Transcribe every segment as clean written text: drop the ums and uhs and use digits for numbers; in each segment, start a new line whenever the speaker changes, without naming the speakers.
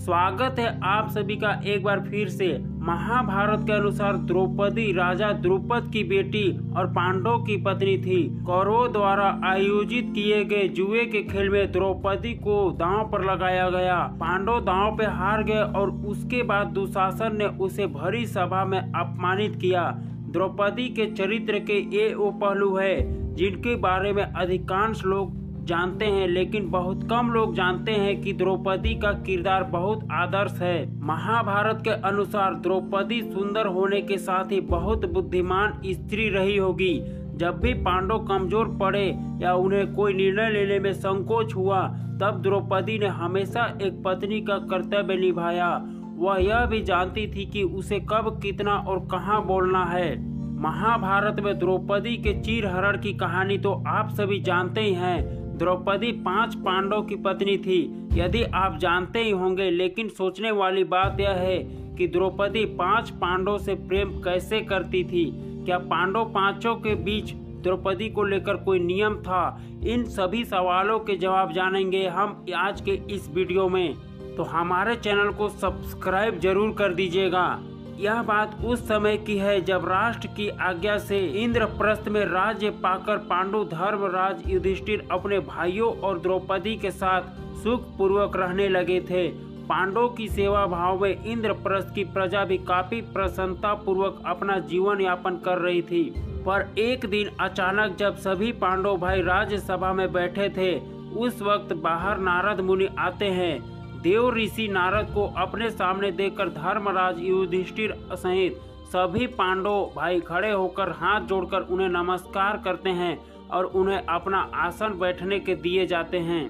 स्वागत है आप सभी का एक बार फिर से। महाभारत के अनुसार द्रौपदी राजा द्रुपद की बेटी और पांडवों की पत्नी थी। कौरवों द्वारा आयोजित किए गए जुए के खेल में द्रौपदी को दांव पर लगाया गया। पांडव दांव पे हार गए और उसके बाद दुशासन ने उसे भरी सभा में अपमानित किया। द्रौपदी के चरित्र के ये वो पहलू है जिनके बारे में अधिकांश लोग जानते हैं, लेकिन बहुत कम लोग जानते हैं कि द्रौपदी का किरदार बहुत आदर्श है। महाभारत के अनुसार द्रौपदी सुंदर होने के साथ ही बहुत बुद्धिमान स्त्री रही होगी। जब भी पांडव कमजोर पड़े या उन्हें कोई निर्णय लेने में संकोच हुआ, तब द्रौपदी ने हमेशा एक पत्नी का कर्तव्य निभाया। वह यह भी जानती थी कि उसे कब, कितना और कहां बोलना है। महाभारत में द्रौपदी के चीरहरण की कहानी तो आप सभी जानते ही हैं। द्रौपदी 5 पांडव की पत्नी थी, यदि आप जानते ही होंगे, लेकिन सोचने वाली बात यह है कि द्रौपदी 5 पांडव से प्रेम कैसे करती थी। क्या पांडव पांचों के बीच द्रौपदी को लेकर कोई नियम था? इन सभी सवालों के जवाब जानेंगे हम आज के इस वीडियो में, तो हमारे चैनल को सब्सक्राइब जरूर कर दीजिएगा। यह बात उस समय की है जब राष्ट्र की आज्ञा से इंद्रप्रस्थ में राज्य पाकर पांडु धर्मराज युधिष्ठिर अपने भाइयों और द्रौपदी के साथ सुख पूर्वक रहने लगे थे। पांडवों की सेवा भाव में इंद्रप्रस्थ की प्रजा भी काफी प्रसन्नता पूर्वक अपना जीवन यापन कर रही थी। पर एक दिन अचानक जब सभी पांडव भाई राज्यसभा में बैठे थे, उस वक्त बाहर नारद मुनि आते हैं। देव ऋषि नारद को अपने सामने देखकर धर्मराज युधिष्ठिर सहित सभी पांडव भाई खड़े होकर हाथ जोड़कर उन्हें नमस्कार करते हैं और उन्हें अपना आसन बैठने के दिए जाते हैं।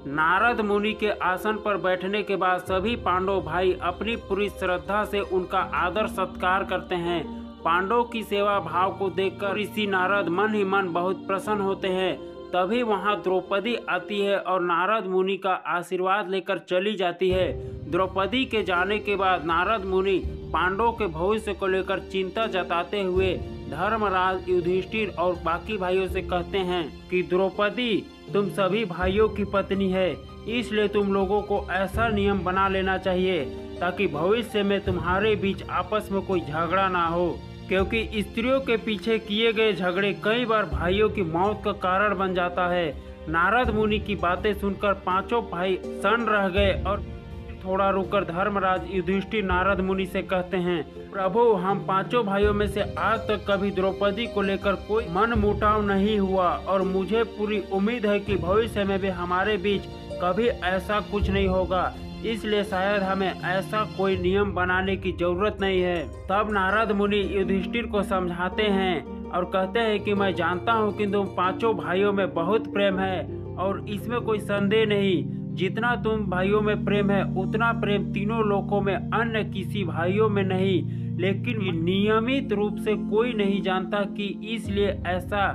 नारद मुनि के आसन पर बैठने के बाद सभी पांडव भाई अपनी पूरी श्रद्धा से उनका आदर सत्कार करते हैं। पांडव की सेवा भाव को देखकर ऋषि नारद मन ही मन बहुत प्रसन्न होते हैं। तभी वहां द्रौपदी आती है और नारद मुनि का आशीर्वाद लेकर चली जाती है। द्रौपदी के जाने के बाद नारद मुनि पांडवों के भविष्य को लेकर चिंता जताते हुए धर्मराज युधिष्ठिर और बाकी भाइयों से कहते हैं कि द्रौपदी तुम सभी भाइयों की पत्नी है, इसलिए तुम लोगों को ऐसा नियम बना लेना चाहिए ताकि भविष्य में तुम्हारे बीच आपस में कोई झगड़ा ना हो, क्योंकि स्त्रियों के पीछे किए गए झगड़े कई बार भाइयों की मौत का कारण बन जाता है। नारद मुनि की बातें सुनकर पांचों भाई सन्न रह गए और थोड़ा रुककर धर्मराज युधिष्ठिर नारद मुनि से कहते हैं, प्रभु हम पांचों भाइयों में से आज तक कभी द्रौपदी को लेकर कोई मन मुटाव नहीं हुआ और मुझे पूरी उम्मीद है कि भविष्य में भी हमारे बीच कभी ऐसा कुछ नहीं होगा, इसलिए शायद हमें ऐसा कोई नियम बनाने की जरूरत नहीं है। तब नारद मुनि युधिष्ठिर को समझाते हैं और कहते हैं कि मैं जानता हूँ कि तुम पांचों भाइयों में बहुत प्रेम है और इसमें कोई संदेह नहीं। जितना तुम भाइयों में प्रेम है उतना प्रेम तीनों लोकों में अन्य किसी भाइयों में नहीं, लेकिन नियमित रूप से कोई नहीं जानता कि इसलिए ऐसा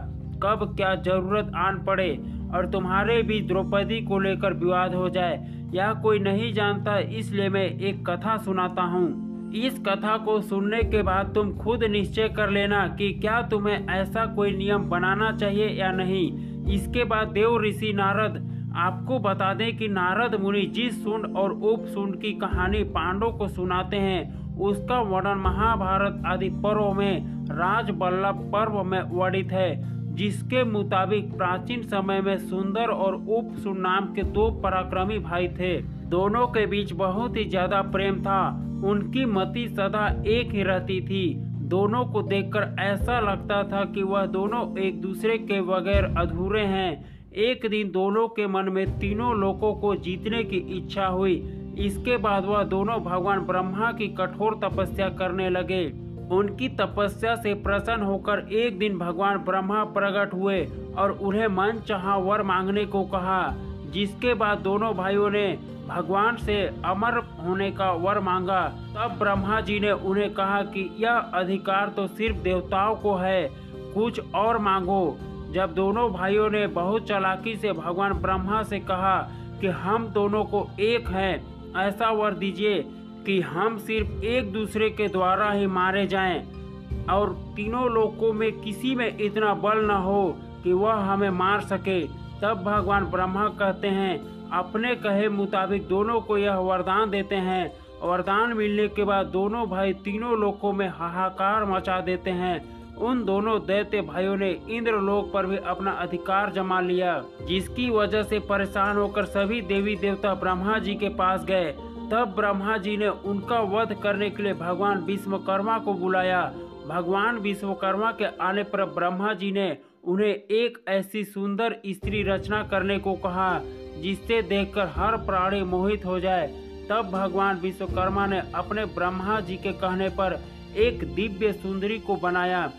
कब क्या जरूरत आन पड़े और तुम्हारे भी द्रौपदी को लेकर विवाद हो जाए, यह कोई नहीं जानता। इसलिए मैं एक कथा सुनाता हूँ। इस कथा को सुनने के बाद तुम खुद निश्चय कर लेना कि क्या तुम्हें ऐसा कोई नियम बनाना चाहिए या नहीं। इसके बाद देव ऋषि नारद आपको बता दें कि नारद मुनि जिस सुंड और उपसुंड की कहानी पांडवों को सुनाते हैं, उसका वर्णन महाभारत आदि पर्व में राजबल्लभ पर्व में वर्णित है, जिसके मुताबिक प्राचीन समय में सुंदर और उपसुंड नाम के 2 पराक्रमी भाई थे। दोनों के बीच बहुत ही ज्यादा प्रेम था। उनकी मति सदा एक ही रहती थी। दोनों को देखकर ऐसा लगता था कि वह दोनों एक दूसरे के बगैर अधूरे हैं। एक दिन दोनों के मन में तीनों लोकों को जीतने की इच्छा हुई। इसके बाद वह दोनों भगवान ब्रह्मा की कठोर तपस्या करने लगे। उनकी तपस्या से प्रसन्न होकर एक दिन भगवान ब्रह्मा प्रकट हुए और उन्हें मन चाहा वर मांगने को कहा, जिसके बाद दोनों भाइयों ने भगवान से अमर होने का वर मांगा। तब ब्रह्मा जी ने उन्हें कहा कि यह अधिकार तो सिर्फ देवताओं को है, कुछ और मांगो। जब दोनों भाइयों ने बहुत चालाकी से भगवान ब्रह्मा से कहा कि हम दोनों को एक हैं, ऐसा वर दीजिए कि हम सिर्फ एक दूसरे के द्वारा ही मारे जाएं और तीनों लोकों में किसी में इतना बल न हो कि वह हमें मार सके। तब भगवान ब्रह्मा कहते हैं अपने कहे मुताबिक दोनों को यह वरदान देते हैं। वरदान मिलने के बाद दोनों भाई तीनों लोकों में हाहाकार मचा देते हैं। उन दोनों दैत्य भाइयों ने इंद्रलोक पर भी अपना अधिकार जमा लिया, जिसकी वजह से परेशान होकर सभी देवी देवता ब्रह्मा जी के पास गए। तब ब्रह्मा जी ने उनका वध करने के लिए भगवान विश्वकर्मा को बुलाया। भगवान विश्वकर्मा के आने पर ब्रह्मा जी ने उन्हें एक ऐसी सुंदर स्त्री रचना करने को कहा जिससे देखकर हर प्राणी मोहित हो जाए। तब भगवान विश्वकर्मा ने अपने ब्रह्मा जी के कहने पर एक दिव्य सुंदरी को बनाया।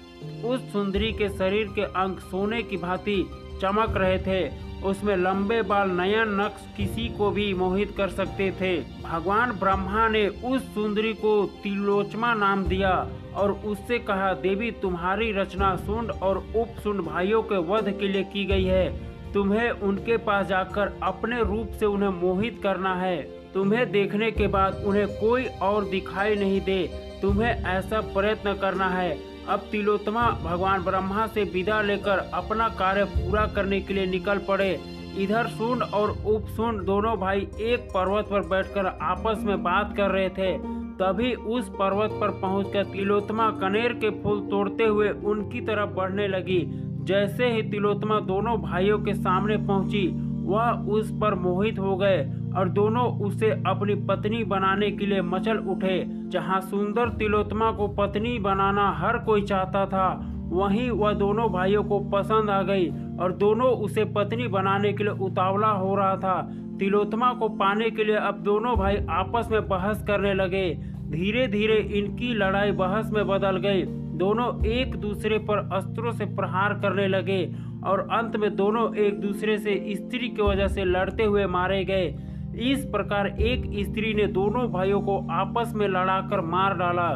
उस सुंदरी के शरीर के अंग सोने की भांति चमक रहे थे। उसमें लंबे बाल, नयन, नक्श किसी को भी मोहित कर सकते थे। भगवान ब्रह्मा ने उस सुंदरी को त्रिलोचना नाम दिया और उससे कहा, देवी तुम्हारी रचना शुंड और उपशुंड भाइयों के वध के लिए की गई है। तुम्हें उनके पास जाकर अपने रूप से उन्हें मोहित करना है। तुम्हें देखने के बाद उन्हें कोई और दिखाई नहीं दे। तुम्हें ऐसा प्रयत्न करना है। अब तिलोत्तमा भगवान ब्रह्मा से विदा लेकर अपना कार्य पूरा करने के लिए निकल पड़े। इधर शुंड और उपशुंड दोनों भाई एक पर्वत पर बैठकर आपस में बात कर रहे थे। तभी उस पर्वत पर पहुंचकर तिलोत्तमा कनेर के फूल तोड़ते हुए उनकी तरफ बढ़ने लगी। जैसे ही तिलोत्तमा दोनों भाइयों के सामने पहुंची, वह उस पर मोहित हो गए और दोनों उसे अपनी पत्नी बनाने के लिए मचल उठे। जहां सुंदर तिलोत्तमा को पत्नी बनाना हर कोई चाहता था, वहीं वह दोनों भाइयों को पसंद आ गई और दोनों उसे पत्नी बनाने के लिए उतावला हो रहा था। तिलोत्तमा को पाने के लिए अब दोनों भाई आपस में बहस करने लगे। धीरे धीरे इनकी लड़ाई बहस में बदल गई। दोनों एक दूसरे पर अस्त्रों से प्रहार करने लगे और अंत में दोनों एक दूसरे से स्त्री की वजह से लड़ते हुए मारे गए। इस प्रकार एक स्त्री ने दोनों भाइयों को आपस में लड़ाकर मार डाला।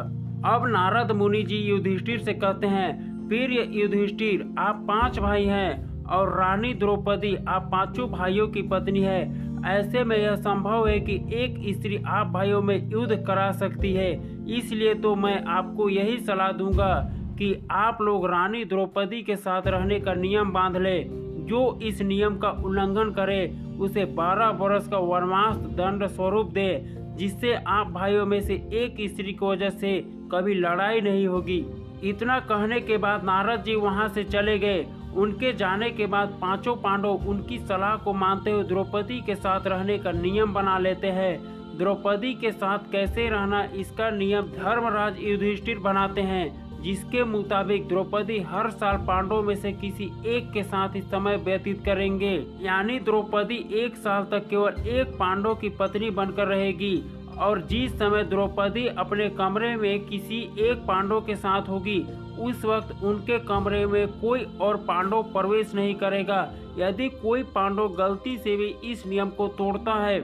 अब नारद मुनि जी युधिष्ठिर से कहते हैं, प्रिय युधिष्ठिर, आप 5 भाई हैं और रानी द्रौपदी आप 5 भाइयों की पत्नी है। ऐसे में यह संभव है कि एक स्त्री आप भाइयों में युद्ध करा सकती है। इसलिए तो मैं आपको यही सलाह दूंगा कि आप लोग रानी द्रौपदी के साथ रहने का नियम बांध ले। जो इस नियम का उल्लंघन करे उसे 12 वर्ष का वनवास दंड स्वरूप दे, जिससे आप भाइयों में से एक स्त्री की वजह से कभी लड़ाई नहीं होगी। इतना कहने के बाद नारद जी वहां से चले गए। उनके जाने के बाद 5 पांडव उनकी सलाह को मानते हुए द्रौपदी के साथ रहने का नियम बना लेते हैं। द्रौपदी के साथ कैसे रहना, इसका नियम धर्मराज युधिष्ठिर बनाते हैं, जिसके मुताबिक द्रौपदी हर साल पांडवों में से किसी एक के साथ ही समय व्यतीत करेंगे। यानी द्रौपदी 1 साल तक केवल एक पांडव की पत्नी बनकर रहेगी और जिस समय द्रौपदी अपने कमरे में किसी एक पांडव के साथ होगी, उस वक्त उनके कमरे में कोई और पांडव प्रवेश नहीं करेगा। यदि कोई पांडव गलती से भी इस नियम को तोड़ता है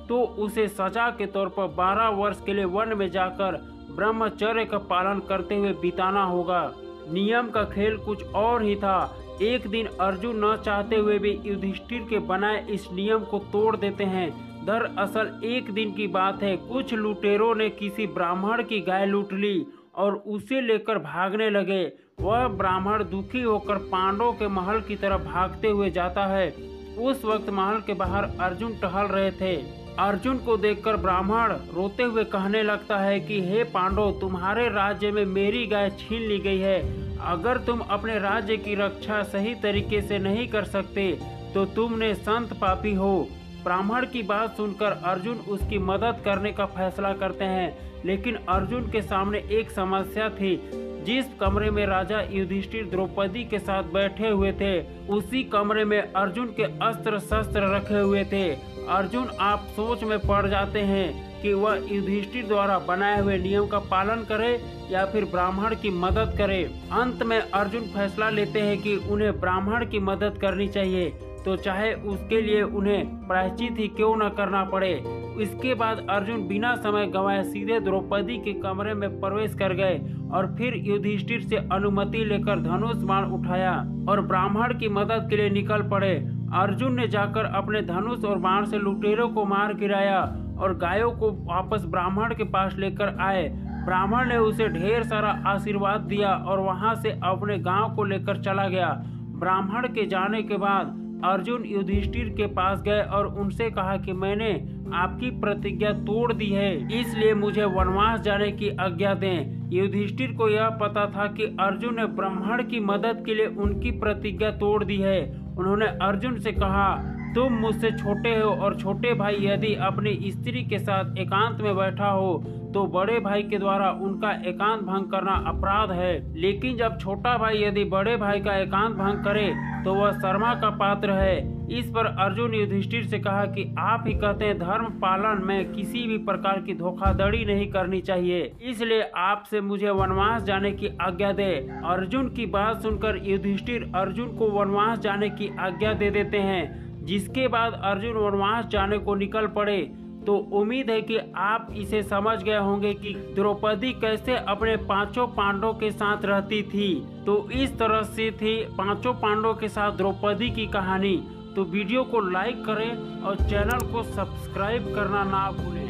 तो उसे सजा के तौर पर 12 वर्ष के लिए वन में जाकर ब्रह्मचर्य का पालन करते हुए बिताना होगा। नियम का खेल कुछ और ही था। एक दिन अर्जुन न चाहते हुए भी युधिष्ठिर के बनाए इस नियम को तोड़ देते हैं। दरअसल एक दिन की बात है, कुछ लुटेरों ने किसी ब्राह्मण की गाय लूट ली और उसे लेकर भागने लगे। वह ब्राह्मण दुखी होकर पांडवों के महल की तरफ भागते हुए जाता है। उस वक्त महल के बाहर अर्जुन टहल रहे थे। अर्जुन को देखकर ब्राह्मण रोते हुए कहने लगता है कि हे पांडव, तुम्हारे राज्य में मेरी गाय छीन ली गई है। अगर तुम अपने राज्य की रक्षा सही तरीके से नहीं कर सकते तो तुमने संत पापी हो। ब्राह्मण की बात सुनकर अर्जुन उसकी मदद करने का फैसला करते हैं, लेकिन अर्जुन के सामने एक समस्या थी। जिस कमरे में राजा युधिष्ठिर द्रौपदी के साथ बैठे हुए थे, उसी कमरे में अर्जुन के अस्त्र शस्त्र रखे हुए थे। अर्जुन आप सोच में पड़ जाते हैं कि वह युधिष्ठिर द्वारा बनाए हुए नियम का पालन करे या फिर ब्राह्मण की मदद करे। अंत में अर्जुन फैसला लेते हैं कि उन्हें ब्राह्मण की मदद करनी चाहिए, तो चाहे उसके लिए उन्हें प्रायश्चित ही क्यों न करना पड़े। इसके बाद अर्जुन बिना समय गंवाए सीधे द्रौपदी के कमरे में प्रवेश कर गए और फिर युधिष्ठिर से अनुमति लेकर धनुष बाण उठाया और ब्राह्मण की मदद के लिए निकल पड़े। अर्जुन ने जाकर अपने धनुष और बाण से लुटेरों को मार गिराया और गायों को वापस ब्राह्मण के पास लेकर आए। ब्राह्मण ने उसे ढेर सारा आशीर्वाद दिया और वहां से अपने गांव को लेकर चला गया। ब्राह्मण के जाने के बाद अर्जुन युधिष्ठिर के पास गए और उनसे कहा कि मैंने आपकी प्रतिज्ञा तोड़ दी है, इसलिए मुझे वनवास जाने की आज्ञा दें। युधिष्ठिर को यह पता था कि अर्जुन ने ब्राह्मण की मदद के लिए उनकी प्रतिज्ञा तोड़ दी है। उन्होंने अर्जुन से कहा, तुम मुझसे छोटे हो और छोटे भाई यदि अपनी स्त्री के साथ एकांत में बैठा हो तो बड़े भाई के द्वारा उनका एकांत भंग करना अपराध है, लेकिन जब छोटा भाई यदि बड़े भाई का एकांत भंग करे तो वह शर्मा का पात्र है। इस पर अर्जुन युधिष्ठिर से कहा कि आप ही कहते हैं धर्म पालन में किसी भी प्रकार की धोखाधड़ी नहीं करनी चाहिए, इसलिए आपसे मुझे वनवास जाने की आज्ञा दे। अर्जुन की बात सुनकर युधिष्ठिर अर्जुन को वनवास जाने की आज्ञा दे देते हैं, जिसके बाद अर्जुन वनवास जाने को निकल पड़े। तो उम्मीद है कि आप इसे समझ गए होंगे कि द्रौपदी कैसे अपने पांचों पांडवों के साथ रहती थी। तो इस तरह से थी पांचों पांडवों के साथ द्रौपदी की कहानी। तो वीडियो को लाइक करें और चैनल को सब्सक्राइब करना ना भूलें।